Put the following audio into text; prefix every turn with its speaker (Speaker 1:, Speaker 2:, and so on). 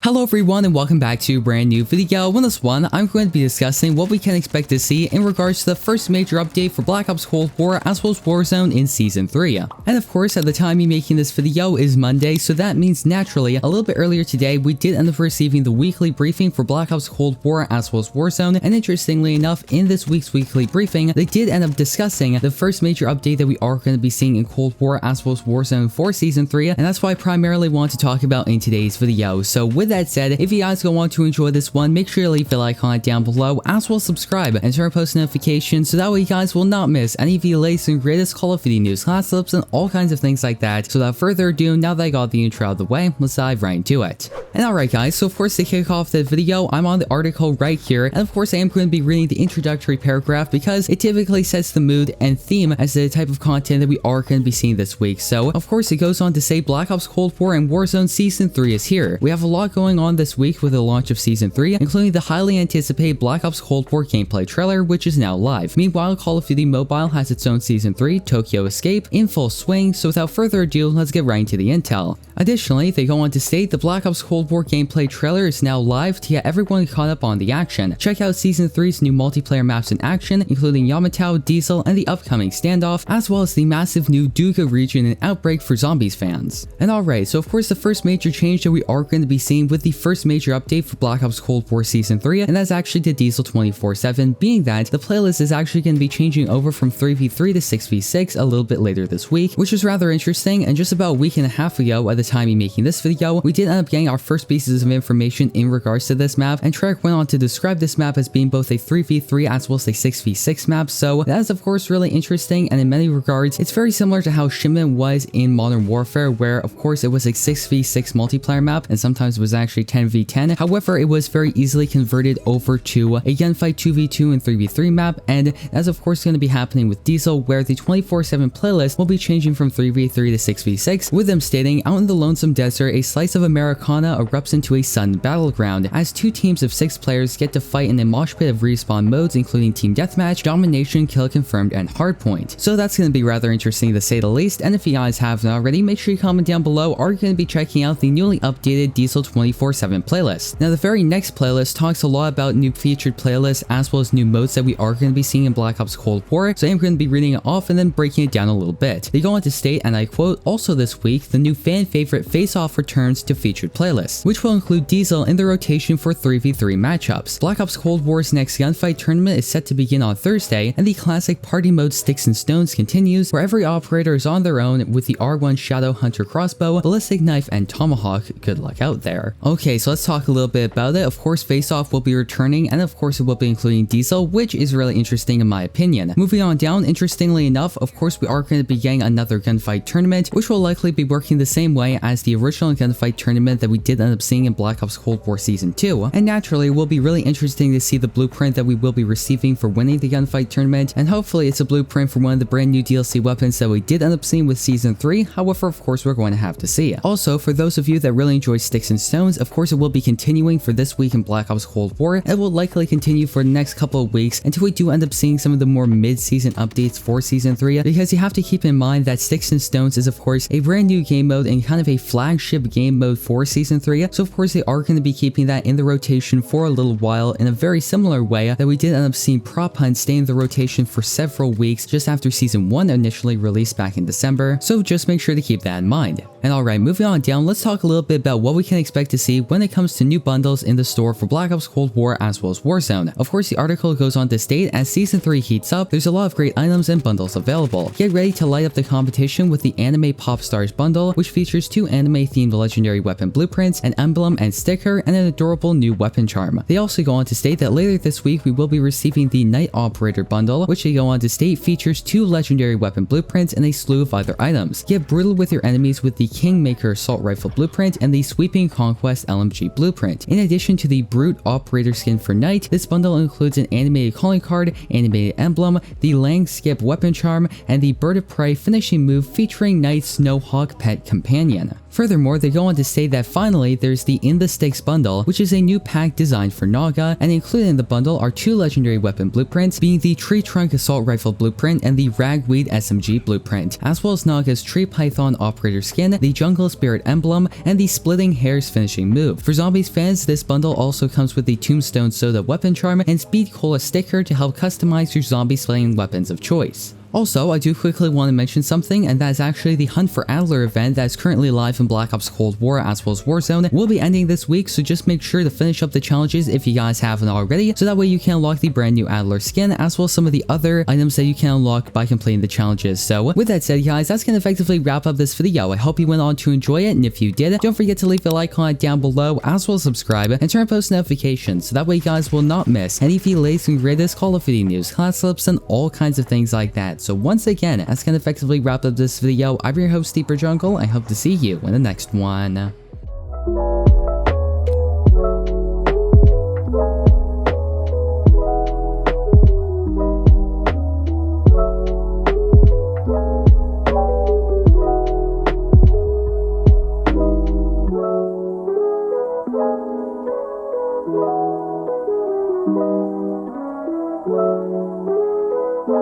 Speaker 1: Hello everyone and welcome back to a brand new video. In this one, I'm going to be discussing what we can expect to see in regards to the first major update for Black Ops Cold War as well as Warzone in Season 3. And of course, at the time of making this video is Monday, so that means naturally, a little bit earlier today, we did end up receiving the weekly briefing for Black Ops Cold War as well as Warzone, and interestingly enough, in this week's weekly briefing, they did end up discussing the first major update that we are going to be seeing in Cold War as well as Warzone for Season 3, and that's what I primarily want to talk about in today's video. So with that said, if you guys want to enjoy this one, make sure to leave the like on it down below, as well as subscribe and turn on post notifications so that way you guys will not miss any of the latest and greatest Call of Duty news, class clips, and all kinds of things like that. So without further ado, now that I got the intro out of the way, let's dive right into it. And alright guys, so of course to kick off the video, I'm on the article right here, and of course I am going to be reading the introductory paragraph because it typically sets the mood and theme as the type of content that we are going to be seeing this week. So of course it goes on to say Black Ops Cold War and Warzone Season 3 is here. We have a lot going on this week with the launch of Season 3, including the highly anticipated Black Ops Cold War gameplay trailer, which is now live. Meanwhile, Call of Duty Mobile has its own Season 3, Tokyo Escape, in full swing, so without further ado, let's get right into the intel. Additionally, they go on to state the Black Ops Cold War gameplay trailer is now live to get everyone caught up on the action. Check out Season 3's new multiplayer maps in action, including Yamato, Diesel, and the upcoming standoff, as well as the massive new Duga region and Outbreak for Zombies fans. And alright, so of course the first major change that we are going to be seeing with the first major update for Black Ops Cold War Season 3, and that's actually to Diesel 24/7, being that the playlist is actually going to be changing over from 3v3 to 6v6 a little bit later this week, which is rather interesting. And just about a week and a half ago at the time of making this video, we did end up getting our first pieces of information in regards to this map, and Treyarch went on to describe this map as being both a 3v3 as well as a 6v6 map, so that is of course really interesting, and in many regards it's very similar to how Shimmin was in Modern Warfare, where of course it was a 6v6 multiplayer map and sometimes it was actually 10v10. However, it was very easily converted over to a gunfight 2v2 and 3v3 map, and that's of course going to be happening with Diesel, where the 24/7 playlist will be changing from 3v3 to 6v6, with them stating, out in the lonesome desert, a slice of Americana erupts into a sudden battleground as two teams of 6 players get to fight in a mosh pit of respawn modes, including Team Deathmatch, Domination, Kill Confirmed, and Hardpoint. So that's going to be rather interesting to say the least, and if you guys haven't already, make sure you comment down below, are you going to be checking out the newly updated Diesel 24/7 playlist. Now the very next playlist talks a lot about new featured playlists as well as new modes that we are going to be seeing in Black Ops Cold War, so I'm going to be reading it off and then breaking it down a little bit. They go on to state, and I quote, also this week, the new fan favorite Face Off returns to featured playlists, which will include Diesel in the rotation for 3v3 matchups. Black Ops Cold War's next gunfight tournament is set to begin on Thursday, and the classic party mode Sticks and Stones continues, where every operator is on their own with the R1 Shadow Hunter crossbow, ballistic knife, and tomahawk. Good luck out there. Okay, so let's talk a little bit about it. Of course, Face Off will be returning, and of course it will be including Diesel, which is really interesting in my opinion. Moving on down, interestingly enough, of course we are going to be getting another gunfight tournament, which will likely be working the same way as the original gunfight tournament that we did end up seeing in Black Ops Cold War Season 2, and naturally it will be really interesting to see the blueprint that we will be receiving for winning the gunfight tournament, and hopefully it's a blueprint for one of the brand new DLC weapons that we did end up seeing with Season 3. However, of course we're going to have to see it. Also, for those of you that really enjoy Sticks and Stones, of course it will be continuing for this week in Black Ops Cold War, and it will likely continue for the next couple of weeks until we do end up seeing some of the more mid-season updates for Season 3, because you have to keep in mind that Sticks and Stones is of course a brand new game mode and kind of a flagship game mode for Season 3, so of course they are going to be keeping that in the rotation for a little while, in a very similar way that we did end up seeing Prop Hunt stay in the rotation for several weeks just after Season 1 initially released back in December, so just make sure to keep that in mind. And alright, moving on down, let's talk a little bit about what we can expect to see when it comes to new bundles in the store for Black Ops Cold War as well as Warzone. Of course, the article goes on to state, as Season 3 heats up, there's a lot of great items and bundles available. Get ready to light up the competition with the Anime Pop Stars bundle, which features 2 anime-themed legendary weapon blueprints, an emblem and sticker, and an adorable new weapon charm. They also go on to state that later this week we will be receiving the Night Operator bundle, which they go on to state features 2 legendary weapon blueprints and a slew of other items. Get brutal with your enemies with the Kingmaker Assault Rifle blueprint and the Sweeping Conquest LMG blueprint. In addition to the Brute Operator skin for Night, this bundle includes an animated calling card, animated emblem, the Lang Skip weapon charm, and the Bird of Prey finishing move featuring Knight's Snowhawk pet companion. champion. Furthermore, they go on to say that finally there's the In the Sticks bundle, which is a new pack designed for Naga, and included in the bundle are 2 legendary weapon blueprints, being the Tree Trunk Assault Rifle blueprint and the Ragweed SMG blueprint, as well as Naga's Tree Python Operator skin, the Jungle Spirit emblem, and the Splitting Hairs finishing move. For Zombies fans, this bundle also comes with the Tombstone Soda weapon charm and Speed Cola sticker to help customize your zombie slaying weapons of choice. Also, I do quickly want to mention something, and that is actually the Hunt for Adler event that is currently live in Black Ops Cold War as well as Warzone. Will be ending this week, so just make sure to finish up the challenges if you guys haven't already, so that way you can unlock the brand new Adler skin as well as some of the other items that you can unlock by completing the challenges. So with that said guys, that's going to effectively wrap up this video. I hope you went on to enjoy it, and if you did, don't forget to leave a like on it down below as well as subscribe and turn on post notifications so that way you guys will not miss any of the latest and greatest Call of Duty news, class clips, and all kinds of things like that. So once again, that's going to effectively wrap up this video. I'm your host, Deeper Jungle. I hope to see you in the next one.